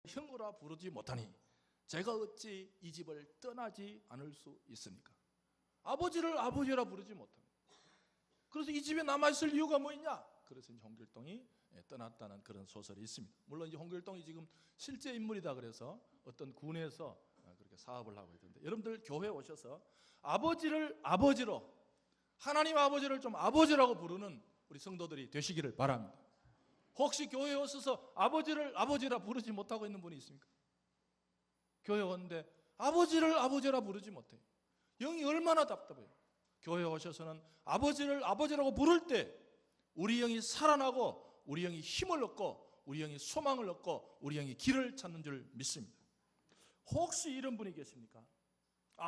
형으라 부르지 못하니 제가 어찌 이 집을 떠나지 않을 수 있습니까? 아버지를 아버지라 부르지 못합니다. 그래서 이 집에 남아있을 이유가 뭐 있냐? 그래서 이제 홍길동이 떠났다는 그런 소설이 있습니다. 물론 이제 홍길동이 지금 실제 인물이다 그래서 어떤 군에서 그렇게 사업을 하고 있던데, 여러분들 교회에 오셔서 아버지를 아버지로, 하나님 아버지를 좀 아버지라고 부르는 우리 성도들이 되시기를 바랍니다. 혹시 교회에 오셔서 아버지를 아버지라 부르지 못하고 있는 분이 있습니까? 교회에 오는데 아버지를 아버지라 부르지 못해요. 영이 얼마나 답답해요. 교회에 오셔서는 아버지를 아버지라고 부를 때 우리 영이 살아나고 우리 영이 힘을 얻고 우리 영이 소망을 얻고 우리 영이 길을 찾는 줄 믿습니다. 혹시 이런 분이 계십니까?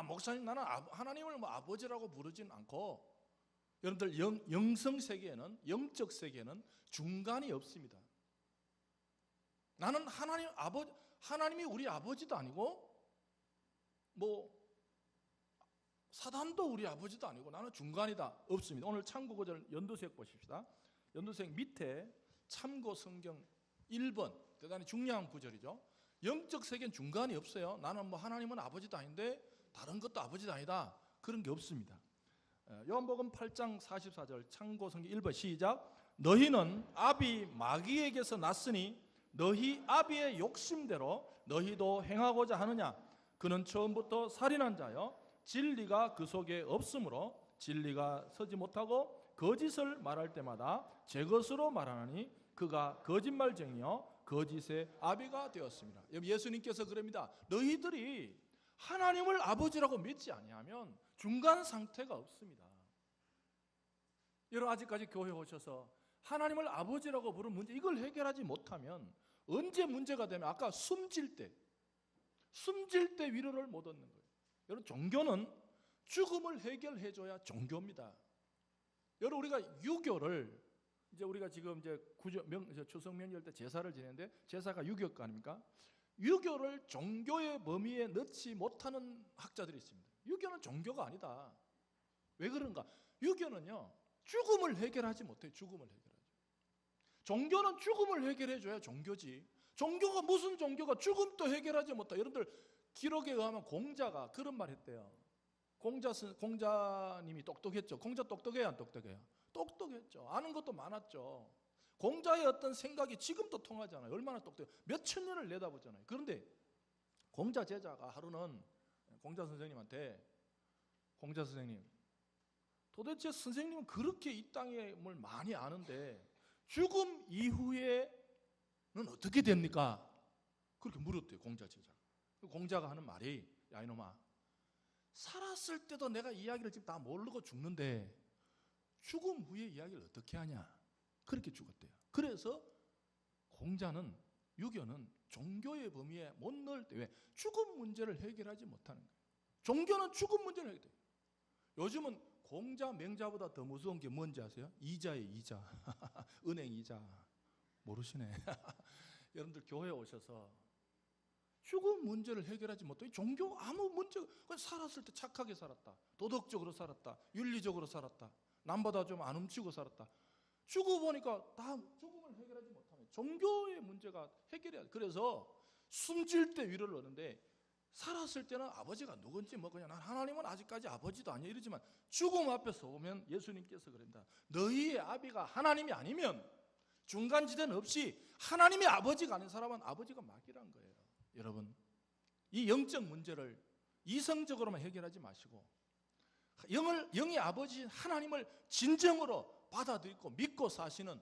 목사님, 나는 하나님을 아버지라고 부르진 않고. 여러분들 영성 세계에는, 영적 세계에는 중간이 없습니다. 나는 하나님이 우리 아버지도 아니고 사단도 우리 아버지도 아니고 나는 중간이다. 없습니다. 오늘 참고구절 연두색 보십시다. 연두색 밑에 참고 성경 1번, 대단히 중요한 구절이죠. 영적 세계는 중간이 없어요. 나는 하나님은 아버지도 아닌데 다른 것도 아버지도 아니다. 그런 게 없습니다. 요한복음 8장 44절 참고 성경 1번 시작. 너희는 아비 마귀에게서 났으니 너희 아비의 욕심대로 너희도 행하고자 하느냐. 그는 처음부터 살인한 자여 진리가 그 속에 없으므로 진리가 서지 못하고 거짓을 말할 때마다 제 것으로 말하나니 그가 거짓말쟁이요 거짓의 아비가 되었습니다. 예수님께서 그럽니다. 너희들이 하나님을 아버지라고 믿지 아니하면 중간 상태가 없습니다. 여러분, 아직까지 교회에 오셔서 하나님을 아버지라고 부르는 문제, 이걸 해결하지 못하면 언제 문제가 되면 아까 숨질 때 위로를 못 얻는 거예요. 여러분, 종교는 죽음을 해결해줘야 종교입니다. 여러분, 우리가 유교를 이제 우리가 지금 이제 추석 명절 때 제사를 지내는데 제사가 유교가 아닙니까? 유교를 종교의 범위에 넣지 못하는 학자들이 있습니다. 유교는 종교가 아니다. 왜 그런가? 유교는요, 죽음을 해결하지 못해요. 죽음을 해결하죠. 종교는 죽음을 해결해줘야 종교지. 종교가 무슨 종교가 죽음도 해결하지 못해. 여러분들 기록에 의하면 공자가 그런 말 했대요. 공자님이 똑똑했죠. 공자 똑똑해요, 안 똑똑해요? 똑똑했죠. 아는 것도 많았죠. 공자의 어떤 생각이 지금도 통하잖아요. 얼마나 똑똑해요. 몇천 년을 내다보잖아요. 그런데 공자 제자가 하루는 공자 선생님한테, 공자 선생님, 도대체 선생님은 그렇게 이 땅의 뭘 많이 아는데 죽음 이후에는 어떻게 됩니까? 그렇게 물었대요, 공자 제자가. 공자가 하는 말이, 야 이놈아, 살았을 때도 내가 이야기를 지금 다 모르고 죽는데 죽음 후에 이야기를 어떻게 하냐. 그렇게 죽었대요. 그래서 공자는, 유교는 종교의 범위에 못 넣을 때, 왜? 죽음 문제를 해결하지 못하는 거예요. 종교는 죽음 문제를 해결해요. 요즘은 공자, 맹자보다 더 무서운 게 뭔지 아세요? 이자예요, 이자. 은행 이자. 모르시네. 여러분들 교회에 오셔서 죽음 문제를 해결하지 못해. 종교 아무 문제가, 그냥 살았을 때 착하게 살았다, 도덕적으로 살았다, 윤리적으로 살았다, 남보다 좀 안 훔치고 살았다. 죽어 보니까 다 죽음을 해결하지 못하면 종교의 문제가 해결해야 돼. 그래서 숨질 때 위로를 얻는데, 살았을 때는 아버지가 누군지 그냥 난 하나님은 아직까지 아버지도 아니야 이러지만 죽음 앞에서 오면 예수님께서 그런다. 너희의 아비가 하나님이 아니면, 중간지대는 없이 하나님의 아버지가 아닌 사람은 아버지가 막이란 거예요. 여러분, 이 영적 문제를 이성적으로만 해결하지 마시고 영의 아버지인 하나님을 진정으로 받아들이고 믿고 사시는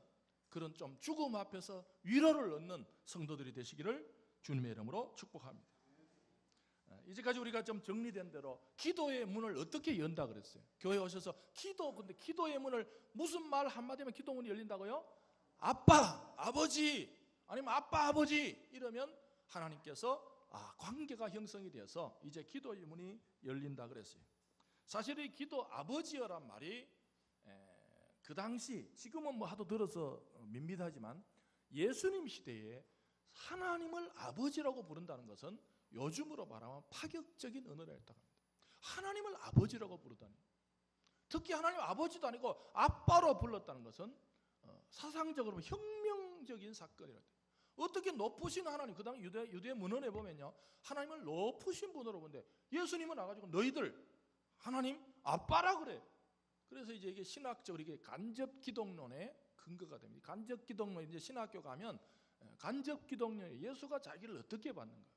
그런 좀 죽음 앞에서 위로를 얻는 성도들이 되시기를 주님의 이름으로 축복합니다. 이제까지 우리가 좀 정리된 대로 기도의 문을 어떻게 연다 그랬어요? 교회에 오셔서 근데 기도의 문을 무슨 말 한마디면 기도 문이 열린다고요? 아빠, 아버지, 아니면 아빠, 아버지 이러면 하나님께서 관계가 형성이 되어서 이제 기도의 문이 열린다 그랬어요. 사실 이 기도 아버지여란 말이 그 당시, 지금은 하도 들어서 밋밋하지만 예수님 시대에 하나님을 아버지라고 부른다는 것은 요즘으로 말하면 파격적인 언어였다고 합니다. 하나님을 아버지라고 부르다니, 특히 하나님 아버지도 아니고 아빠로 불렀다는 것은 사상적으로 혁명적인 사건이라고. 어떻게 높으신 하나님, 그 당시 유대 문헌에 보면요, 하나님을 높으신 분으로 본데 예수님은 나가지고 너희들 하나님 아빠라 그래. 그래서 이제 이게 신학적으로 이게 간접 기독론의 근거가 됩니다. 간접 기독론, 이제 신학교 가면 간접 기독론에 예수가 자기를 어떻게 받는가?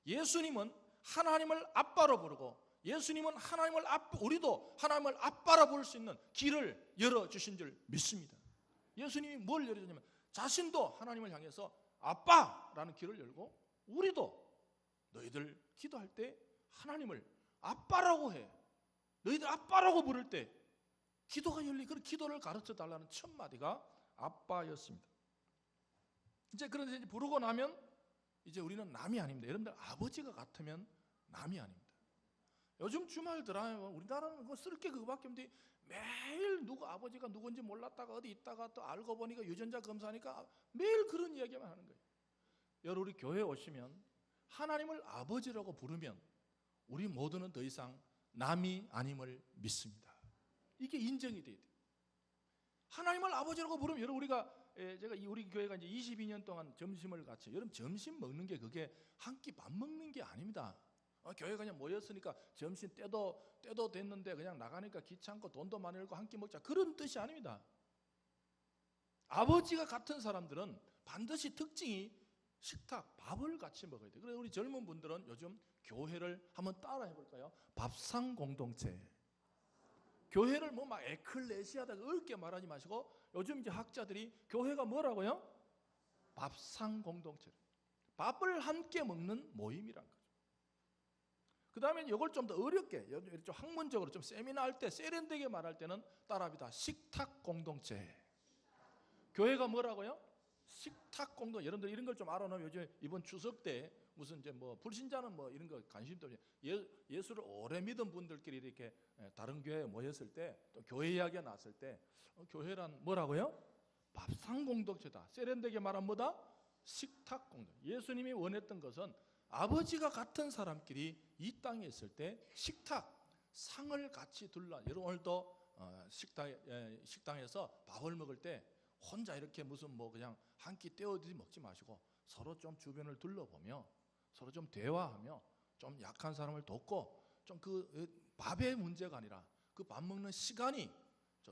예수님은 하나님을 아빠로 부르고, 예수님은 하나님을 우리도 하나님을 아빠라 부를 수 있는 길을 열어 주신 줄 믿습니다. 예수님이 뭘 열어주냐면 자신도 하나님을 향해서 아빠라는 길을 열고, 우리도 너희들 기도할 때 하나님을 아빠라고 해. 너희들 아빠라고 부를 때 기도가 열리. 그 기도를 가르쳐 달라는 첫 마디가 아빠였습니다. 이제 그런데 이제 부르고 나면 이제 우리는 남이 아닙니다. 여러분들 아버지가 같으면 남이 아닙니다. 요즘 주말 드라마, 우리나라는 쓸 게 그거밖에 없는데 매일 누구 아버지가 누군지 몰랐다가 어디 있다가 또 알고 보니까 유전자 검사하니까 매일 그런 이야기만 하는 거예요. 여러분, 우리 교회에 오시면 하나님을 아버지라고 부르면 우리 모두는 더 이상 남이 아님을 믿습니다. 이게 인정이 돼야 돼요. 하나님을 아버지라고 부르면, 여러분, 제가 우리 교회가 이제 22년 동안 점심을 같이, 여러분 점심 먹는 게 그게 한 끼 밥 먹는 게 아닙니다. 교회가 그냥 모였으니까 점심 때도 됐는데 그냥 나가니까 귀찮고 돈도 많이 들고 한 끼 먹자, 그런 뜻이 아닙니다. 아버지가 같은 사람들은 반드시 특징이 식탁, 밥을 같이 먹어야 돼요. 그래서 우리 젊은 분들은 요즘 교회를 한번 따라 해볼까요? 밥상 공동체. 교회를 뭐 막 에클레시아다 어렵게 말하지 마시고, 요즘 이제 학자들이 교회가 뭐라고요? 밥상 공동체. 밥을 함께 먹는 모임이란 거죠. 그 다음에 이걸 좀 더 어렵게, 좀 학문적으로 좀 세미나 할 때, 세련되게 말할 때는 따라합니다. 식탁 공동체. 교회가 뭐라고요? 식탁 공동. 여러분들 이런 걸 좀 알아놓으면 요즘 이번 추석 때 무슨 이제 뭐 불신자는 뭐 이런 거 관심도 없이 예수를 오래 믿은 분들끼리 이렇게 다른 교회에 모였을 때, 또 교회 이야기가 나왔을 때 교회란 뭐라고요? 밥상 공동체다. 세련되게 말하면 뭐다? 식탁 공동. 예수님이 원했던 것은 아버지가 같은 사람끼리 이 땅에 있을 때 식탁, 상을 같이 둘러. 여러분 오늘도 식당에서 밥을 먹을 때 혼자 이렇게 무슨 뭐 그냥 한 끼 떼어들이 먹지 마시고 서로 좀 주변을 둘러보며 서로 좀 대화하며 좀 약한 사람을 돕고, 좀 그 밥의 문제가 아니라 그 밥 먹는 시간이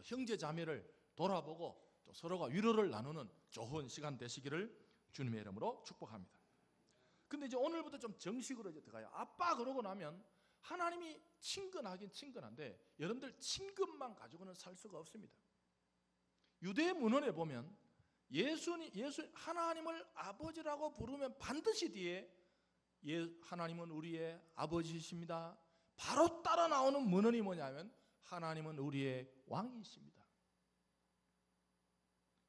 형제 자매를 돌아보고 또 서로가 위로를 나누는 좋은 시간 되시기를 주님의 이름으로 축복합니다. 근데 이제 오늘부터 좀 정식으로 이제 들어가요. 아빠 그러고 나면 하나님이 친근하긴 친근한데 여러분들 친근만 가지고는 살 수가 없습니다. 유대 문헌에 보면 하나님을 아버지라고 부르면 반드시 뒤에 하나님은 우리의 아버지이십니다. 바로 따라 나오는 문헌이 뭐냐면 하나님은 우리의 왕이십니다.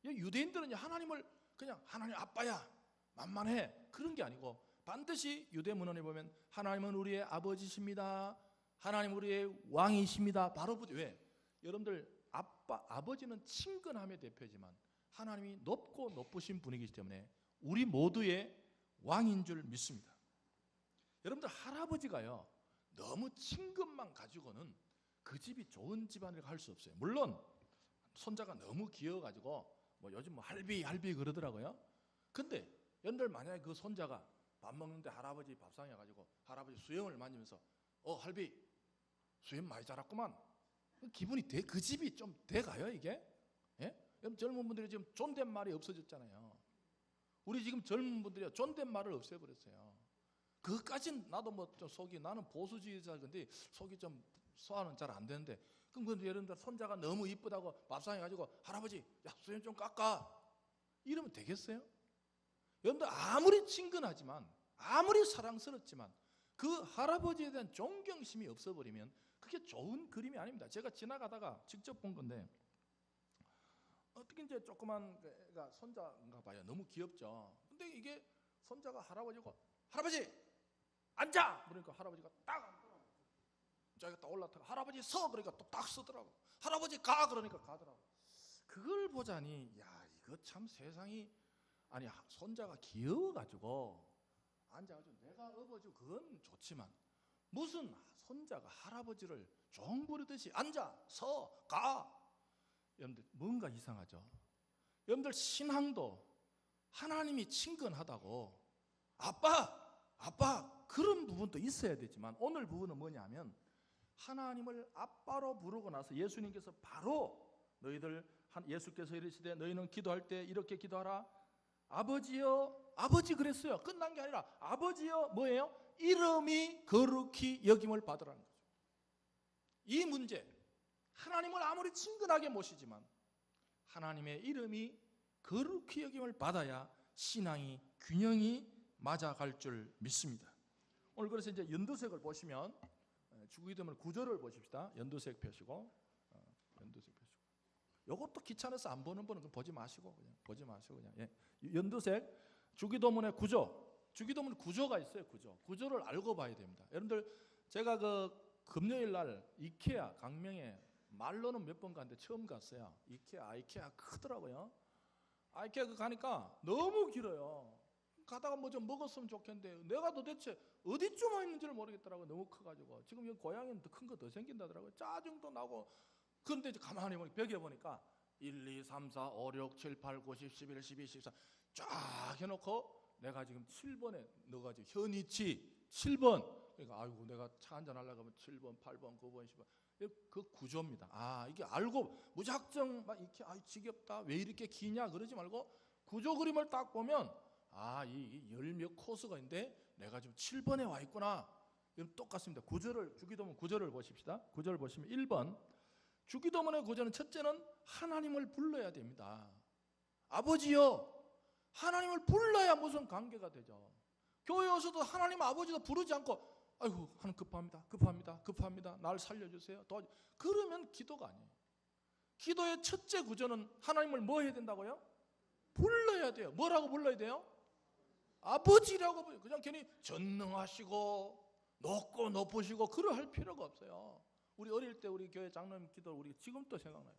유대인들은 하나님을 그냥 하나님 아빠야 만만해 그런 게 아니고 반드시 유대 문헌에 보면 하나님은 우리의 아버지십니다. 하나님 우리의 왕이십니다. 바로 왜? 여러분들 아버지는 친근함의 대표지만 하나님이 높고 높으신 분이기 때문에 우리 모두의 왕인 줄 믿습니다. 여러분들 할아버지가요 너무 친근만 가지고는 그 집이 좋은 집안이라고 할 수 없어요. 물론 손자가 너무 귀여워가지고 뭐 요즘 뭐 할비 그러더라고요. 근데 여러분들 만약에 그 손자가 밥 먹는데 할아버지 밥상에 가지고 할아버지 수염을 만지면서 할비 수염 많이 자랐구만, 기분이 그 집이 좀 돼가요 이게? 예? 여러분 젊은 분들이 지금 존댓말이 없어졌잖아요. 우리 지금 젊은 분들이 존댓말을 없애버렸어요. 그것까진 나도 뭐 좀 나는 보수주의자인데 속이 좀 소화는 잘 안 되는데, 그럼 여러분들 손자가 너무 이쁘다고 밥상에 가지고 할아버지 야 수염 좀 깎아 이러면 되겠어요? 여러분들 아무리 친근하지만 아무리 사랑스럽지만 그 할아버지에 대한 존경심이 없어버리면 그게 좋은 그림이 아닙니다. 제가 지나가다가 직접 본 건데 어떻게 이제 조그만 애가 손자인가 봐요. 너무 귀엽죠. 근데 이게 손자가 할아버지고 할아버지 앉아 그러니까 할아버지가 딱 앉더라고. 자기가 딱 올라타고 할아버지 서 그러니까 또 딱 서더라고. 할아버지 가 그러니까 가더라고. 그걸 보자니 야 이거 참 세상이, 아니 손자가 귀여워가지고 앉아가지고 내가 업어주고 그건 좋지만 무슨 손자가 할아버지를 종 부르듯이 앉아 서 가. 여러분들 뭔가 이상하죠. 여러분들 신앙도 하나님이 친근하다고 아빠 그런 부분도 있어야 되지만 오늘 부분은 뭐냐면 하나님을 아빠로 부르고 나서 예수님께서 바로 예수께서 이르시되 너희는 기도할 때 이렇게 기도하라. 아버지여, 아버지 그랬어요. 끝난 게 아니라 아버지여 뭐예요? 이름이 거룩히 여김을 받으라는 거죠. 이 문제, 하나님을 아무리 친근하게 모시지만 하나님의 이름이 거룩히 여김을 받아야 신앙이 균형이 맞아갈 줄 믿습니다. 오늘 그래서 이제 연두색을 보시면 주기도문 구절을 보십시다. 연두색 펴시고 연두색 펴시고. 이것도 귀찮아서 안 보는 분은 보지 마시고 그냥 보지 마시고 그냥 연두색 주기도문의 구조. 주기도문 구조가 있어요. 구조를 알고 봐야 됩니다. 여러분들 제가 그 금요일 날 이케아 강명에 말로는 몇 번 갔는데 처음 갔어요. 이케아 크더라고요. 이케아 가니까 너무 길어요. 가다가 뭐 좀 먹었으면 좋겠는데 내가 도대체 어디쯤 와 있는지를 모르겠더라고요. 너무 커가지고. 지금 여기 고향에는 더 큰 거 더 생긴다더라고요. 짜증도 나고. 그런데 이제 가만히 보니까 벽에 보니까 1, 2, 3, 4, 5, 6, 7, 8, 9, 10, 11, 12, 14 쫙 해놓고 내가 지금 7번에 넣어가지고 현이치 7번. 그러니까 아이고 내가 차 한잔 하려고 하면 7번, 8번, 9번, 10번. 그 구조입니다. 이게 알고 무작정 막 이렇게 지겹다. 왜 이렇게 기냐 그러지 말고 구조 그림을 딱 보면 이 열 몇 코스가 있는데 내가 지금 7번에 와 있구나. 이건 똑같습니다. 주기도문 구절을 보십시다. 구절을 보시면 1번 주기도문의 구절은 첫째는 하나님을 불러야 됩니다. 아버지요. 하나님을 불러야 무슨 관계가 되죠. 교회 와서도 하나님 아버지도 부르지 않고 아이고 하나님 급합니다. 날 살려주세요. 그러면 기도가 아니에요. 기도의 첫째 구조는 하나님을 뭐 해야 된다고요? 불러야 돼요. 뭐라고 불러야 돼요? 아버지라고 불러요. 그냥 괜히 전능하시고 높고 높으시고 그럴 필요가 없어요. 우리 어릴 때 우리 교회 장로님 기도 우리 지금도 생각나요.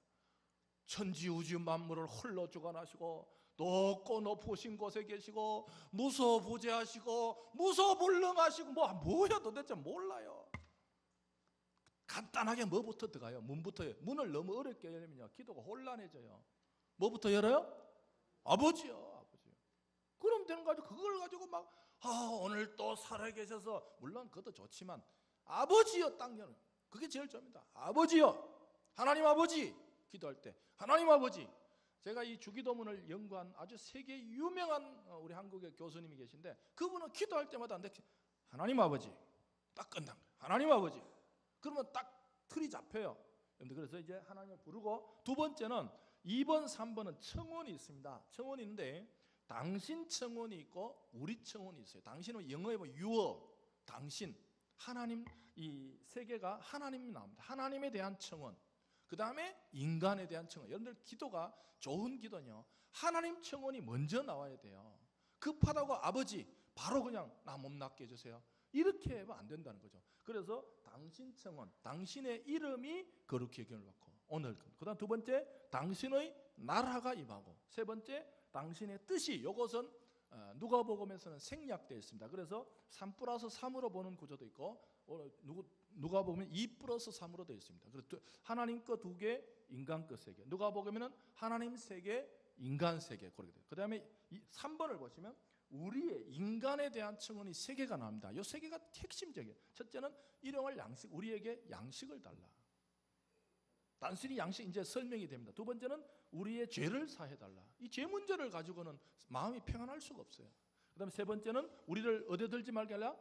천지우주 만물을 홀로 주관하시고 높고 높으신 곳에 계시고 무소부재하시고 무소불능하시고 뭐야 도대체 몰라요. 간단하게 뭐부터 들어가요? 문부터요. 문을 너무 어렵게 열면요 기도가 혼란해져요. 뭐부터 열어요? 아버지요. 그럼 되는 거죠. 그걸 가지고 막 오늘 또 살아계셔서 물론 그것도 좋지만 아버지요 딱 여는 그게 제일 좋습니다. 아버지요. 하나님 아버지 기도할 때 하나님 아버지. 제가 이 주기도문을 연구한 아주 세계 유명한 우리 한국의 교수님이 계신데 그분은 기도할 때마다 하나님 아버지 딱 끝난 거예요. 하나님 아버지. 그러면 딱 틀이 잡혀요. 그래서 이제 하나님을 부르고 두 번째는 2번, 3번은 청원이 있습니다. 청원이 있는데 당신 청원이 있고 우리 청원이 있어요. 당신은 영어에 보면 유어, 당신, 하나님 이 세 개가 하나님이 나옵니다. 하나님에 대한 청원. 그 다음에 인간에 대한 청원. 여러분들 기도가 좋은 기도는요 하나님 청원이 먼저 나와야 돼요. 급하다고 아버지 바로 그냥 나 몸 낫게 해주세요. 이렇게 하면 안 된다는 거죠. 그래서 당신 청원, 당신의 이름이 거룩히 여김을 받고 오늘 그 다음 두 번째 당신의 나라가 임하고 세 번째 당신의 뜻이 이것은 누가복음에서는 생략되어 있습니다. 그래서 3+3으로 보는 구조도 있고 누가복음은 2+3으로 되어 있습니다. 그래서 하나님 거 2개, 인간 거 3개. 누가복음에는 하나님 3개, 인간 3개 그렇게 돼요. 그 다음에 3번을 보시면 우리의 인간에 대한 청원이 3개가 나옵니다. 이 3개가 핵심적이에요. 첫째는 일용할 양식, 우리에게 양식을 달라. 단순히 양식 이제 설명이 됩니다. 두 번째는 우리의 죄를 사해달라. 이 죄 문제를 가지고는 마음이 평안할 수가 없어요. 그 다음에 세 번째는 우리를 얻어들지 말게 하라.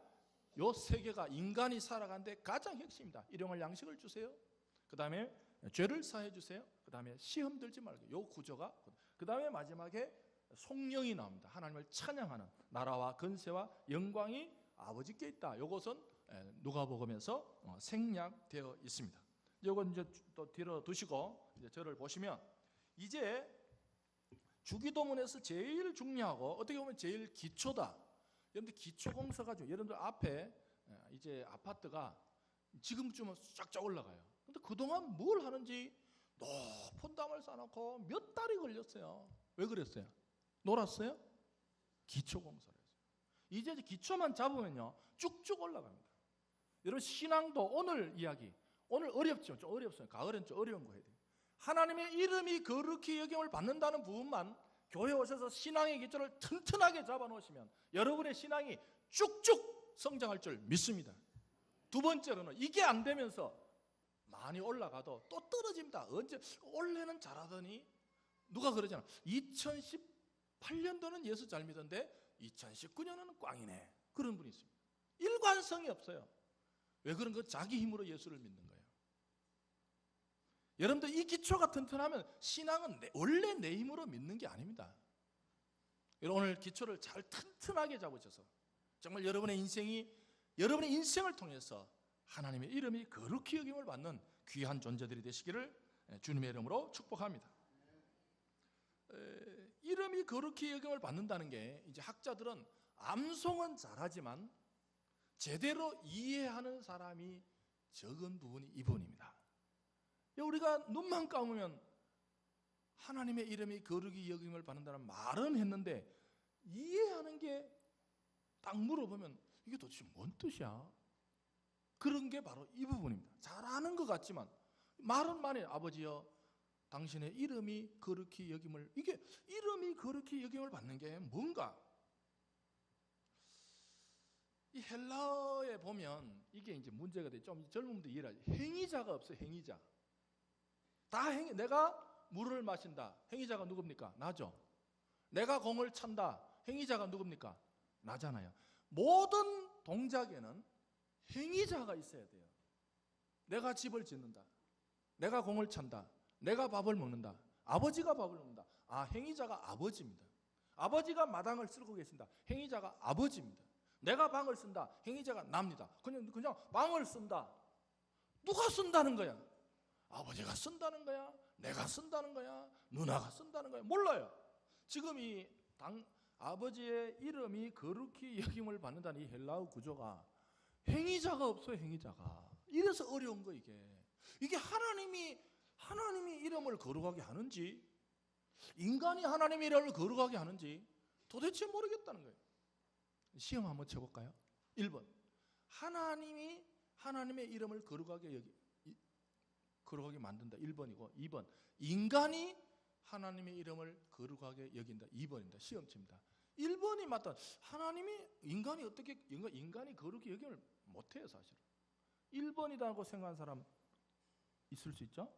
요 3개가 인간이 살아가는데 가장 핵심입니다. 일용할 양식을 주세요. 그 다음에 죄를 사해 주세요. 그 다음에 시험 들지 말게. 요 구조가. 그 다음에 마지막에 성령이 나옵니다. 하나님을 찬양하는 나라와 건세와 영광이 아버지께 있다. 요것은 누가복음에서 생략되어 있습니다. 이건 이제 또 뒤로 두시고 이제 저를 보시면 이제 주기도문에서 제일 중요하고 어떻게 보면 제일 기초다. 여러분들 기초공사가 여러분들 앞에 이제 아파트가 지금쯤은 쫙쫙 올라가요. 근데 그동안 뭘 하는지 높은 담을 쌓아놓고 몇 달이 걸렸어요. 왜 그랬어요? 놀았어요? 기초공사를 했어요. 이제 기초만 잡으면요 쭉쭉 올라갑니다. 여러분 신앙도 오늘 이야기 오늘 어렵죠. 좀 어렵어요. 가을엔 좀 어려운 거 해야 돼요. 하나님의 이름이 거룩히 여김을 받는다는 부분만 교회 오셔서 신앙의 기초를 튼튼하게 잡아놓으시면 여러분의 신앙이 쭉쭉 성장할 줄 믿습니다. 두 번째로는 이게 안 되면서 많이 올라가도 또 떨어집니다. 언제 원래는 잘하더니 누가 그러잖아. 2018년도는 예수 잘 믿었는데 2019년은 꽝이네. 그런 분이 있습니다. 일관성이 없어요. 왜 그런 거? 자기 힘으로 예수를 믿는 거예요. 여러분들 이 기초가 튼튼하면 신앙은 원래 내 힘으로 믿는 게 아닙니다. 여러분 오늘 기초를 잘 튼튼하게 잡으셔서 정말 여러분의 인생을 통해서 하나님의 이름이 거룩히 여김을 받는 귀한 존재들이 되시기를 주님의 이름으로 축복합니다. 이름이 거룩히 여김을 받는다는 게 이제 학자들은 암송은 잘하지만 제대로 이해하는 사람이 적은 부분이 이 부분입니다. 우리가 눈만 감으면 하나님의 이름이 거룩히 여김을 받는다는 말은 했는데 이해하는 게 딱 물어보면 이게 도대체 뭔 뜻이야? 그런 게 바로 이 부분입니다. 잘 아는 것 같지만 말은 많이 아버지여 당신의 이름이 거룩히 여김을, 이게 이름이 거룩히 여김을 받는 게 뭔가? 이 헬라어에 보면 이게 이제 문제가 돼. 좀 젊은 분들 이해를 하지. 행위자가 없어요. 행위자. 다 내가 물을 마신다. 행위자가 누굽니까? 나죠. 내가 공을 찬다. 행위자가 누굽니까? 나잖아요. 모든 동작에는 행위자가 있어야 돼요. 내가 집을 짓는다. 내가 공을 찬다. 내가 밥을 먹는다. 아버지가 밥을 먹는다. 행위자가 아버지입니다. 아버지가 마당을 쓸고 계신다. 행위자가 아버지입니다. 내가 방을 쓴다. 행위자가 납니다. 그냥 방을 쓴다. 누가 쓴다는 거야? 아버지가 쓴다는 거야? 내가 쓴다는 거야? 누나가 쓴다는 거야? 몰라요. 지금 이 아버지의 이름이 거룩히 여김을 받는다는 이 헬라어 구조가 행위자가 없어요. 행위자가. 이래서 어려운 거 이게 하나님이 이름을 거룩하게 하는지 인간이 하나님의 이름을 거룩하게 하는지 도대체 모르겠다는 거예요. 시험 한번 쳐볼까요? 1번 하나님이 하나님의 이름을 거룩하게 만든다. 1번이고 2번 인간이 하나님의 이름을 거룩하게 여긴다. 2번입니다. 시험칩니다. 1번이 맞다. 인간이 어떻게 인간이 거룩히 여김을 못해요. 사실은 1번이라고 생각하는 사람 있을 수 있죠.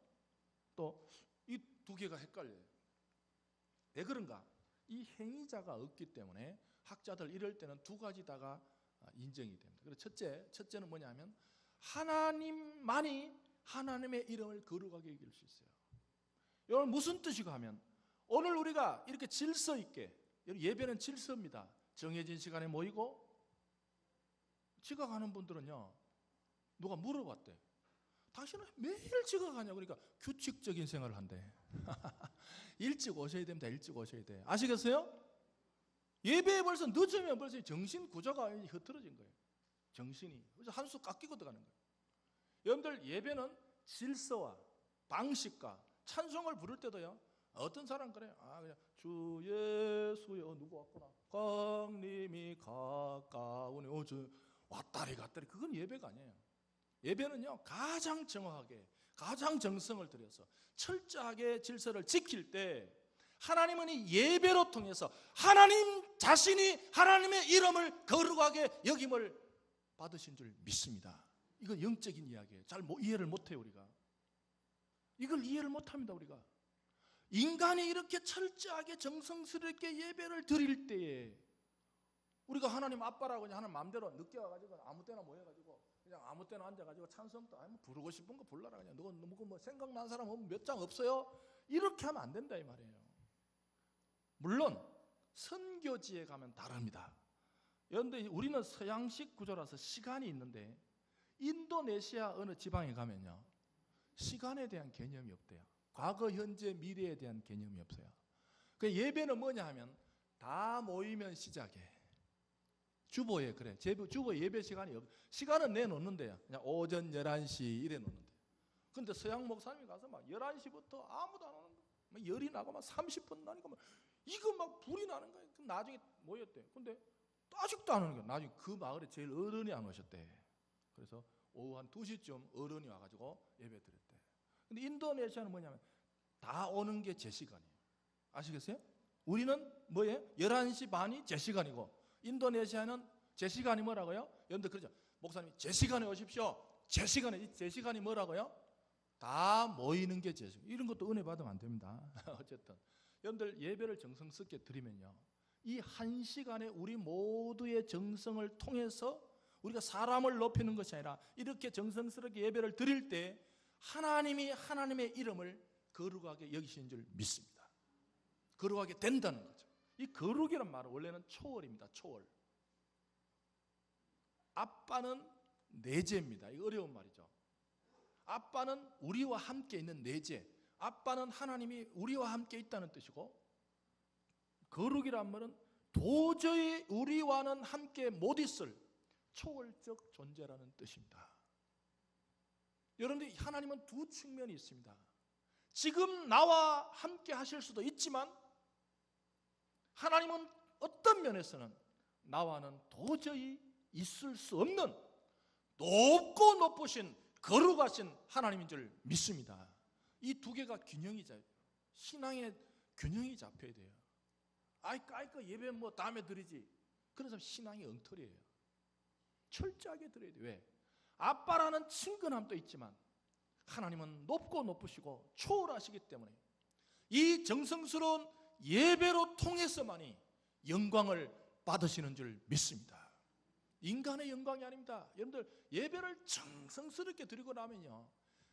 또 이 두 개가 헷갈려요. 왜 그런가? 이 행위자가 없기 때문에 학자들 이럴 때는 두 가지 다가 인정이 됩니다. 그래서 첫째는 뭐냐면 하나님만이 하나님의 이름을 거룩하게 여길 수 있어요. 여러분 무슨 뜻이고 하면 오늘 우리가 이렇게 질서 있게, 예배는 질서입니다. 정해진 시간에 모이고 지각하는 분들은요 누가 물어봤대. 당신은 매일 지각하냐고. 그러니까 규칙적인 생활을 한대. 일찍 오셔야 됩니다. 일찍 오셔야 돼. 아시겠어요? 예배에 벌써 늦으면 벌써 정신 구조가 흐트러진 거예요. 정신이. 그래서 한 수 깎이고 들어가는 거예요. 여러분들 예배는 질서와 방식과 찬송을 부를 때도요. 어떤 사람 그래요. 그냥 주 예수여 누구 왔구나. 강림이 가까우니 왔다리 갔다리. 그건 예배가 아니에요. 예배는요 가장 정확하게 가장 정성을 들여서 철저하게 질서를 지킬 때 하나님은 이 예배로 통해서 하나님 자신이 하나님의 이름을 거룩하게 여김을 받으신 줄 믿습니다. 이건 영적인 이야기예요. 잘 이해를 못해요. 우리가 이걸 이해를 못합니다. 우리가 인간이 이렇게 철저하게 정성스럽게 예배를 드릴 때에 우리가 하나님 아빠라고 그냥 하는 마음대로 늦게 와가지고 아무 때나 모여가지고 그냥 아무 때나 앉아가지고 찬송도 부르고 싶은 거 불러라. 그냥 누구 뭐 생각난 사람 몇 장 없어요? 이렇게 하면 안 된다 이 말이에요. 물론 선교지에 가면 다릅니다. 그런데 우리는 서양식 구조라서 시간이 있는데 인도네시아 어느 지방에 가면요 시간에 대한 개념이 없대요. 과거, 현재, 미래에 대한 개념이 없어요. 그 예배는 뭐냐 하면 다 모이면 시작해. 주보에 그래. 주보에 예배 시간이 시간은 내놓는데요. 그냥 오전 11시 이래 놓는데. 근데 서양 목사님이 가서 막 11시부터 아무도 안 오는 거야. 막 열이 나고 막 30분 나니까 막 이거 막 불이 나는 거야. 그럼 나중에 모였대. 근데 아직도 안 오는 거야. 나중에 그 마을에 제일 어른이 안 오셨대. 그래서 오후 한 2시쯤 어른이 와가지고 예배 드렸대. 근데 인도네시아는 뭐냐면 다 오는 게 제 시간이에요. 아시겠어요? 우리는 뭐예요? 11시 반이 제 시간이고 인도네시아는 제 시간이 뭐라고요? 여러분들 그러죠. 목사님 제 시간에 오십시오. 제 시간이 뭐라고요? 다 모이는 게 제 시간. 이런 것도 은혜 받으면 안 됩니다. 어쨌든 여러분들 예배를 정성스럽게 드리면요, 이 한 시간에 우리 모두의 정성을 통해서 우리가 사람을 높이는 것이 아니라 이렇게 정성스럽게 예배를 드릴 때 하나님이 하나님의 이름을 거룩하게 여기시는 줄 믿습니다. 거룩하게 된다는 거죠. 이 거룩이란 말은 원래는 초월입니다. 초월. 아빠는 내재입니다. 이거 어려운 말이죠. 아빠는 우리와 함께 있는 내재. 아빠는 하나님이 우리와 함께 있다는 뜻이고, 거룩이란 말은 도저히 우리와는 함께 못 있을 초월적 존재라는 뜻입니다. 여러분들, 하나님은 두 측면이 있습니다. 지금 나와 함께 하실 수도 있지만 하나님은 어떤 면에서는 나와는 도저히 있을 수 없는 높고 높으신 거룩하신 하나님인 줄 믿습니다. 이 두 개가 균형이 잡혀요. 신앙의 균형이 잡혀야 돼요. 아이까 예배 뭐 다음에 드리지. 그래서 신앙이 엉터리예요. 철저하게 드려야 돼요. 왜? 아빠라는 친근함도 있지만 하나님은 높고 높으시고 초월하시기 때문에 이 정성스러운 예배로 통해서만이 영광을 받으시는 줄 믿습니다. 인간의 영광이 아닙니다. 여러분들, 예배를 정성스럽게 드리고 나면요,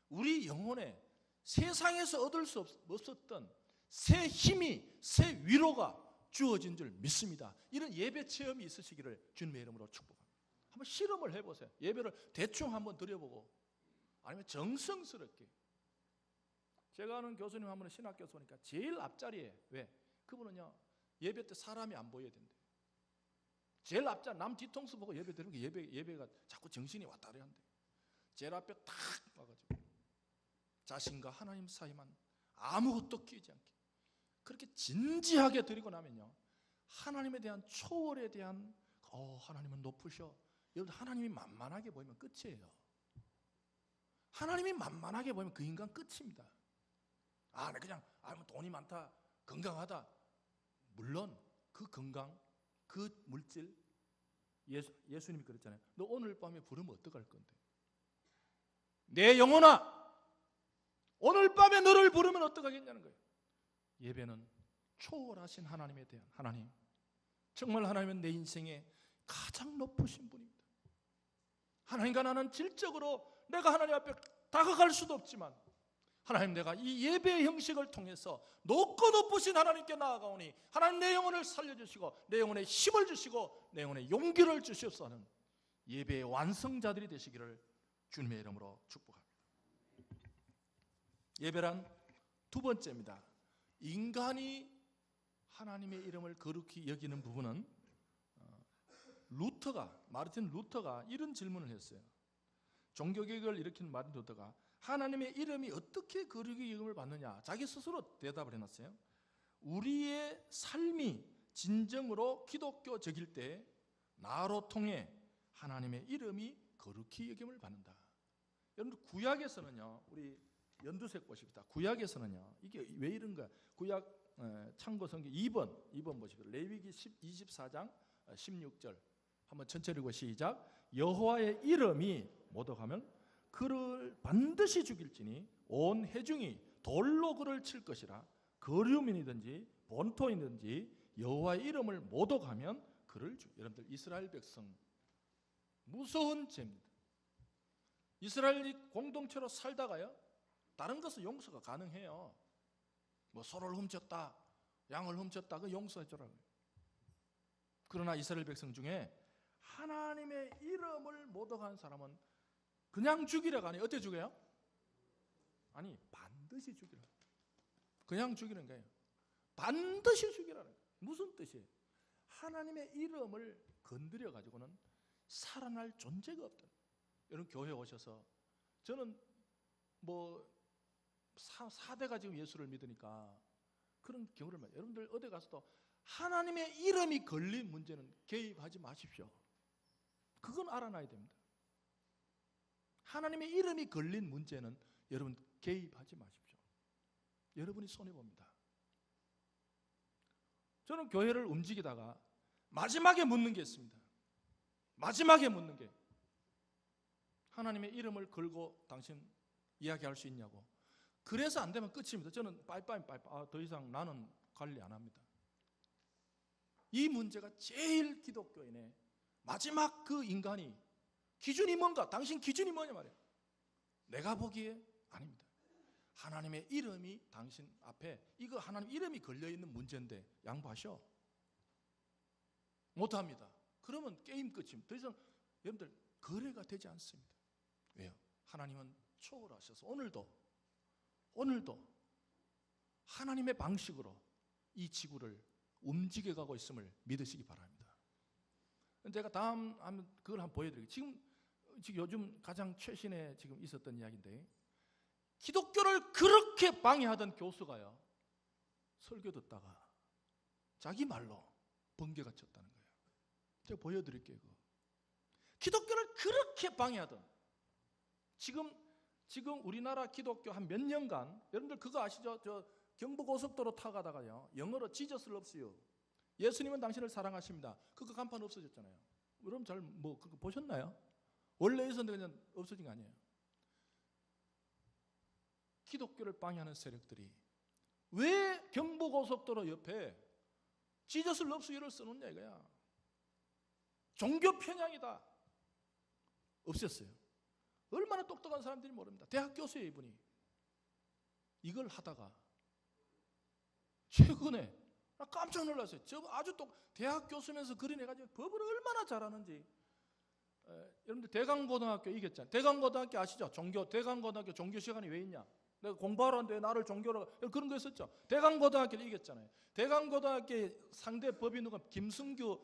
우리 영혼에 세상에서 얻을 수 없었던 새 힘이, 새 위로가 주어진 줄 믿습니다. 이런 예배 체험이 있으시기를 주님의 이름으로 축복합니다. 한번 실험을 해보세요. 예배를 대충 한번 드려보고, 아니면 정성스럽게. 제가 아는 교수님 한 분은 신학교에서 보니까 제일 앞자리에, 왜? 그분은요, 예배 때 사람이 안 보여야 된대. 제일 앞자리, 남 뒤통수 보고 예배 드리는 게 예배가 자꾸 정신이 왔다 갔다 한대. 제일 앞에 탁 와가지고 자신과 하나님 사이만 아무것도 끼지 않게 그렇게 진지하게 드리고 나면요, 하나님에 대한 초월에 대한 하나님은 높으셔. 여러분, 하나님이 만만하게 보이면 끝이에요. 하나님이 만만하게 보이면 그 인간 끝입니다. 내 그냥 뭐 돈이 많다, 건강하다. 물론 그 건강, 그 물질, 예수님이 그랬잖아요. 너 오늘 밤에 부르면 어떡할 건데? 내 영혼아, 오늘 밤에 너를 부르면 어떡하겠냐는 거예요. 예배는 초월하신 하나님에 대한, 하나님, 정말 하나님은 내 인생에 가장 높으신 분입니다. 하나님과 나는 질적으로 내가 하나님 앞에 다가갈 수도 없지만, 하나님, 내가 이 예배의 형식을 통해서 높고 높으신 하나님께 나아가오니 하나님, 내 영혼을 살려주시고 내 영혼에 힘을 주시고 내 영혼에 용기를 주시옵소서 하는 예배의 완성자들이 되시기를 주님의 이름으로 축복합니다. 예배란 두 번째입니다. 인간이 하나님의 이름을 거룩히 여기는 부분은 마르틴 루터가 이런 질문을 했어요. 종교개혁을 일으킨 마르틴 루터가 하나님의 이름이 어떻게 거룩히 여김을 받느냐, 자기 스스로 대답을 해놨어요. 우리의 삶이 진정으로 기독교적일 때 나로 통해 하나님의 이름이 거룩히 여김을 받는다. 여러분들, 구약에서는요, 우리 연두색 보십시다. 구약에서는요, 이게 왜 이런가? 구약 참고 성경 2번 보십시오. 레위기 24장 16절 한번 천천히 읽고 시작. 여호와의 이름이 모독하면 그를 반드시 죽일지니 온 회중이 돌로 그를 칠 것이라. 거류민이든지 본토인든지 여호와의 이름을 모독하면 그를 여러분들, 이스라엘 백성 무서운 죄입니다. 이스라엘이 공동체로 살다가요, 다른 것은 용서가 가능해요. 뭐 소를 훔쳤다, 양을 훔쳤다, 그 용서해 주라고요. 그러나 이스라엘 백성 중에 하나님의 이름을 모독하는 사람은 그냥 죽이라가 아니에요. 어떻게 죽여요? 아니, 반드시 죽이라. 그냥 죽이는 거예요. 반드시 죽이라는 거예요. 무슨 뜻이에요? 하나님의 이름을 건드려 가지고는 살아날 존재가 없다. 여러분, 교회 오셔서, 저는 뭐 4대가 지금 예수를 믿으니까 그런 경우를 말해요. 여러분들 어디 가서도 하나님의 이름이 걸린 문제는 개입하지 마십시오. 그건 알아놔야 됩니다. 하나님의 이름이 걸린 문제는 여러분 개입하지 마십시오. 여러분이 손해봅니다. 저는 교회를 움직이다가 마지막에 묻는 게 있습니다. 마지막에 묻는 게, 하나님의 이름을 걸고 당신 이야기할 수 있냐고. 그래서 안 되면 끝입니다. 저는 빠이빠이 더 이상 나는 관리 안 합니다. 이 문제가 제일 기독교인의 마지막 그 인간이 기준이 뭔가, 당신 기준이 뭐냐 말이에요. 내가 보기에 아닙니다. 하나님의 이름이 당신 앞에, 이거 하나님 이름이 걸려있는 문제인데 양보하셔. 못합니다. 그러면 게임 끝입니다. 더 이상 여러분들 거래가 되지 않습니다. 왜요? 하나님은 초월하셔서 오늘도 하나님의 방식으로 이 지구를 움직여가고 있음을 믿으시기 바랍니다. 제가 다음 그걸 한번 보여드릴게요. 지금 요즘 가장 최신에 지금 있었던 이야기인데, 기독교를 그렇게 방해하던 교수가요, 설교 듣다가 자기 말로 번개가 쳤다는 거예요. 제가 보여드릴게요. 그거. 기독교를 그렇게 방해하던, 지금 우리나라 기독교 한 몇 년간, 여러분들 그거 아시죠? 저 경부고속도로 타가다가요, 영어로 Jesus loves you, 예수님은 당신을 사랑하십니다, 그거 간판 없어졌잖아요. 여러분 잘 그거 보셨나요? 원래 있었는데 그냥 없어진 거 아니에요. 기독교를 방해하는 세력들이 왜 경부고속도로 옆에 Jesus loves you를 써놓냐 이거야. 종교 편향이다. 없앴어요. 얼마나 똑똑한 사람들이 모릅니다. 대학 교수예요, 이분이. 이걸 하다가 최근에 나 깜짝 놀랐어요. 저 아주 대학 교수면서 그려내가지고 법을 얼마나 잘하는지. 여러분들 대강고등학교 이겼잖아요. 대강고등학교 아시죠? 대강고등학교 종교 시간이 왜 있냐? 내가 공부하러 왔는데 왜 나를 종교로, 그런 거 있었죠. 대강고등학교를 이겼잖아요. 대강고등학교의 상대 법이 누가? 김승규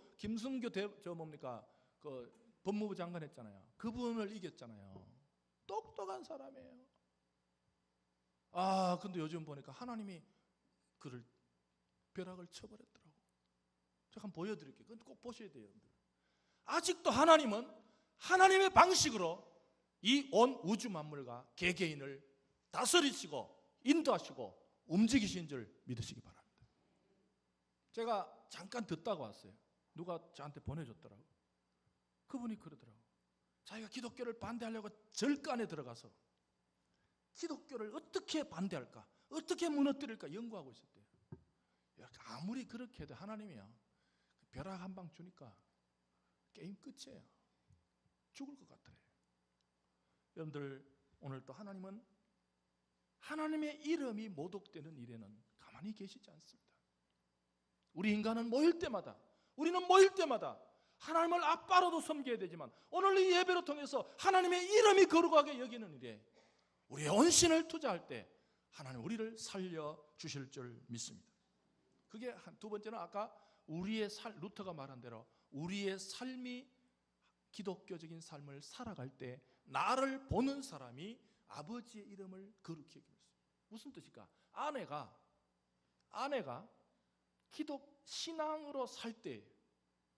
그 법무부 장관 했잖아요. 그분을 이겼잖아요. 똑똑한 사람이에요. 근데 요즘 보니까 하나님이 그를 벼락을 쳐버렸더라고. 제가 한번 보여드릴게요. 그건 꼭 보셔야 돼요, 여러분들. 아직도 하나님은 하나님의 방식으로 이 온 우주 만물과 개개인을 다스리시고 인도하시고 움직이신 줄 믿으시기 바랍니다. 제가 잠깐 듣다가 왔어요. 누가 저한테 보내줬더라고. 그분이 그러더라고. 자기가 기독교를 반대하려고 절간에 들어가서 기독교를 어떻게 반대할까, 어떻게 무너뜨릴까 연구하고 있었대요. 아무리 그렇게 해도 하나님이요, 벼락 한 방 주니까 게임 끝이에요. 죽을 것 같아요. 여러분들, 오늘 또 하나님은 하나님의 이름이 모독되는 일에는 가만히 계시지 않습니다. 우리 인간은 우리는 모일 때마다 하나님을 아빠로도 섬겨야 되지만, 오늘 이 예배를 통해서 하나님의 이름이 거룩하게 여기는 일에 우리의 온신을 투자할 때 하나님 우리를 살려주실 줄 믿습니다. 그게 두 번째는 아까 루터가 말한 대로 우리의 삶이 기독교적인 삶을 살아갈 때 나를 보는 사람이 아버지의 이름을 거룩히 여기면서. 무슨 뜻일까? 아내가 신앙으로 살 때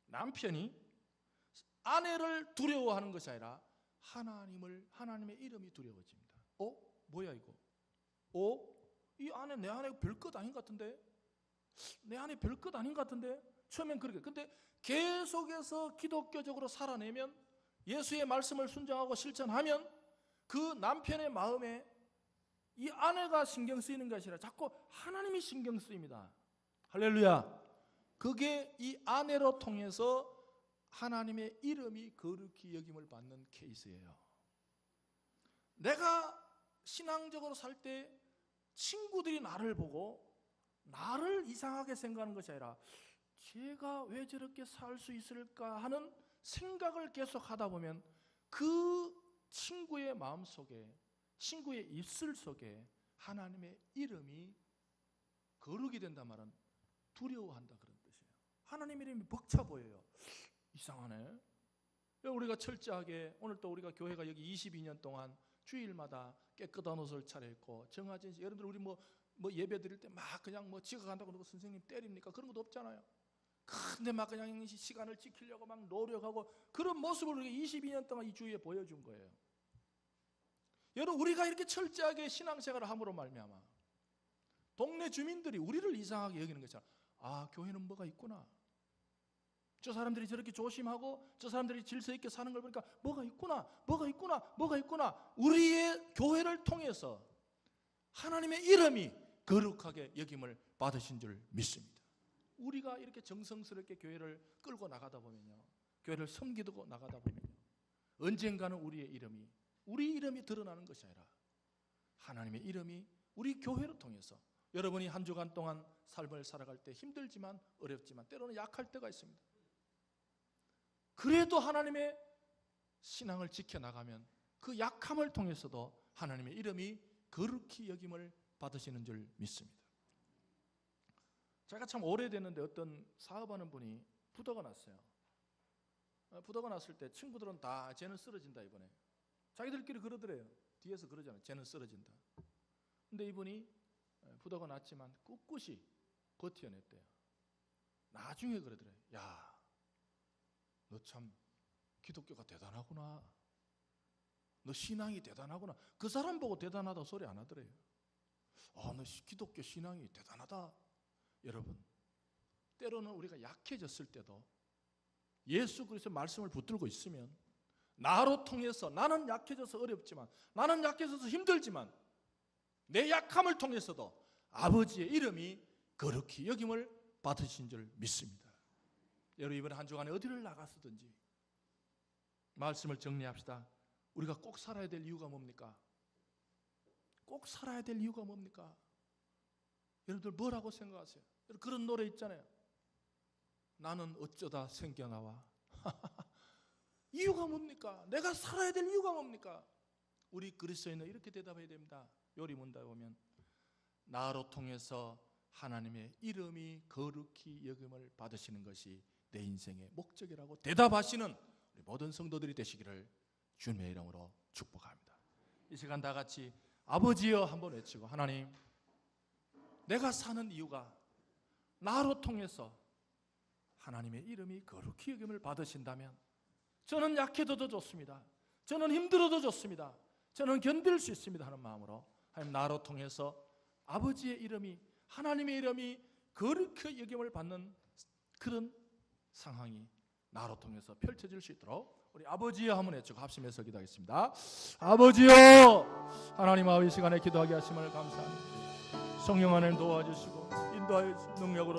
남편이 아내를 두려워하는 것이 아니라 하나님의 이름이 두려워집니다. 뭐야 이거? 이 아내 내 아내 별것 아닌 것 같은데? 내 안에 별것 아닌 것 같은데? 처음엔 그렇게. 근데 계속해서 기독교적으로 살아내면, 예수의 말씀을 순종하고 실천하면 그 남편의 마음에 이 아내가 신경 쓰이는 것이 아니라 자꾸 하나님이 신경 쓰입니다. 할렐루야. 그게 이 아내로 통해서 하나님의 이름이 거룩히 여김을 받는 케이스예요. 내가 신앙적으로 살 때 친구들이 나를 보고 나를 이상하게 생각하는 것이 아니라 제가 왜 저렇게 살 수 있을까 하는 생각을 계속 하다 보면 그 친구의 마음속에, 친구의 입술 속에 하나님의 이름이 거룩이 된단 말은 두려워한다 그런 뜻이에요. 하나님 이름이 벅차 보여요. 이상하네. 우리가 철저하게, 오늘 또 우리가 교회가 여기 22년 동안 주일마다 깨끗한 옷을 차려입고 정화진, 여러분들 우리 뭐 예배 드릴 때 막 그냥 지각한다고 누구 선생님 때립니까? 그런 것도 없잖아요. 근데 막 그냥 시간을 지키려고 막 노력하고 그런 모습을 우리가 22년 동안 이 주위에 보여준 거예요. 여러분, 우리가 이렇게 철저하게 신앙생활을 함으로 말미암아 동네 주민들이 우리를 이상하게 여기는 것이잖아. 아, 교회는 뭐가 있구나. 저 사람들이 저렇게 조심하고 저 사람들이 질서 있게 사는 걸 보니까 뭐가 있구나, 뭐가 있구나, 뭐가 있구나. 우리의 교회를 통해서 하나님의 이름이 거룩하게 여김을 받으신 줄 믿습니다. 우리가 이렇게 정성스럽게 교회를 끌고 나가다 보면요, 교회를 섬기고 나가다 보면요, 언젠가는 우리 이름이 드러나는 것이 아니라 하나님의 이름이 우리 교회를 통해서, 여러분이 한 주간 동안 삶을 살아갈 때 힘들지만 어렵지만 때로는 약할 때가 있습니다. 그래도 하나님의 신앙을 지켜나가면 그 약함을 통해서도 하나님의 이름이 거룩히 여김을 받으시는 줄 믿습니다. 제가 참 오래됐는데 어떤 사업하는 분이 부도가 났어요. 부도가 났을 때 친구들은 다 쟤는 쓰러진다 이번에. 자기들끼리 그러더래요. 뒤에서 그러잖아요. 쟤는 쓰러진다. 근데 이분이 부도가 났지만 꿋꿋이 버텨냈대요. 나중에 그러더래요. 야, 너 참 기독교가 대단하구나. 너 신앙이 대단하구나. 그 사람 보고 대단하다고 소리 안 하더래요. 너 기독교 신앙이 대단하다. 여러분, 때로는 우리가 약해졌을 때도 예수 그리스도의 말씀을 붙들고 있으면 나로 통해서, 나는 약해져서 어렵지만, 나는 약해져서 힘들지만 내 약함을 통해서도 아버지의 이름이 거룩히 여김을 받으신 줄 믿습니다. 여러분, 이번에 한 주간에 어디를 나갔든지 말씀을 정리합시다. 우리가 꼭 살아야 될 이유가 뭡니까? 꼭 살아야 될 이유가 뭡니까? 여러분들 뭐라고 생각하세요? 그런 노래 있잖아요. 나는 어쩌다 생겨나와. 이유가 뭡니까? 내가 살아야 될 이유가 뭡니까? 우리 그리스도인은 이렇게 대답해야 됩니다. 요리문답에 보면 나로 통해서 하나님의 이름이 거룩히 여김을 받으시는 것이 내 인생의 목적이라고 대답하시는 우리 모든 성도들이 되시기를 주님의 이름으로 축복합니다. 이 시간 다 같이 아버지여 한번 외치고, 하나님, 내가 사는 이유가 나로 통해서 하나님의 이름이 거룩히 여김을 받으신다면 저는 약해져도 좋습니다. 저는 힘들어도 좋습니다. 저는 견딜 수 있습니다 하는 마음으로 하나님, 나로 통해서 아버지의 이름이, 하나님의 이름이 거룩히 여김을 받는 그런 상황이 나로 통해서 펼쳐질 수 있도록 우리 아버지여 한번 외치고 합심해서 기도하겠습니다. 아버지여, 하나님 아버지, 시간에 기도하게 하심을 감사합니다. 성령 하나님 도와주시고 인도하여 능력으로